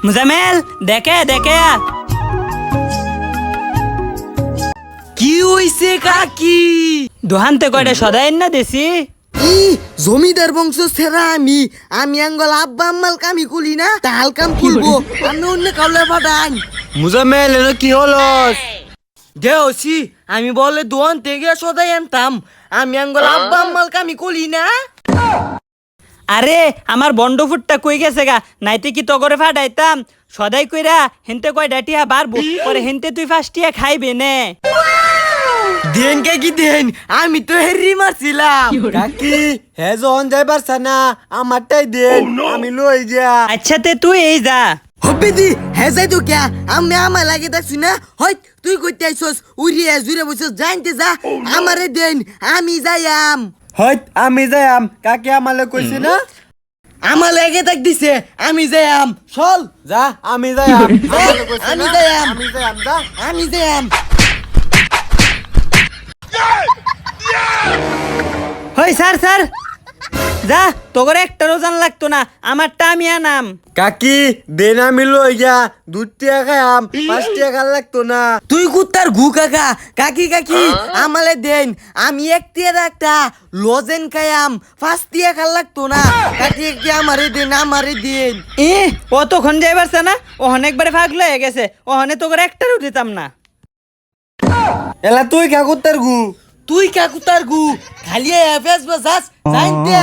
মুজামেল দেখে দেখে কি হইছে কাকি? দোহানতে কয়টা সদাই না দেছি ই জমিদার বংশ সেরা আমি আঙ্গল আব্বা আম্মাল কামি কুলি না তাল কাম কুলবো আমি অন্য কাউলে পাঠান। মুজাম্মেল এনো কি হলো? দেওছি আমি বলে দোয়ান থেকে সদাই আনতাম আমি আঙ্গল আব্বা আম্মাল কামি কুলি না। আরে আমার বন্ডফুটটা কই গেছে গা নাইতে কি তগরে ফাটাইতাম সদাই কইরা হেনতে কয় ডাটিয়া বাড়বো পরে হেনতে তুই ফার্স্টিয়া খাইবে নে দেন কে কি দেন আমি তো হেরি মারছিলাম। কাকি হে যখন যাইবার না আমারটাই দেন আমি লই যা। আচ্ছা তে তুই এই যা হবে দি হে যাই তো কে আমি আমার লাগে দেখছি না হয় তুই কইতে আইছস উড়িয়ে জুড়ে বসে জানতে যা আমারে দেন আমি যাইয়াম। হয়ত আমি যাইম কাকি আমালে কইছে না আমার লাগে দেখ দিছে আমি যাইয়াম চল যা আমি যাইম আমি যাইয়াম আমি যাইম যা। আমি যাইয়াম। হই স্যার স্যার যা তগরে একটা রোজান লাগতো না আমারটা আমি আনাম কাকি দেন আমি লই যা 2 টাকা খাইম 5 টাকা লাগতো না। তুই কুত্তার ঘু কাকা কাকি কাকি আমালে দেন আমি একটা লজেন খাইয়াম ফার্স্ট দিয়ে খাল লাগতো না কাকি একটি আমারে দেন। এ অতক্ষণ যাইবার না ও অনেকবারে ফাগলো হয়ে গেছে ও হনে তগরে একটারও দিতাম না এলা তুই কা কুত্তার গু তুই কা কুত্তার ঘু খালি এফএস বাজাস জানতে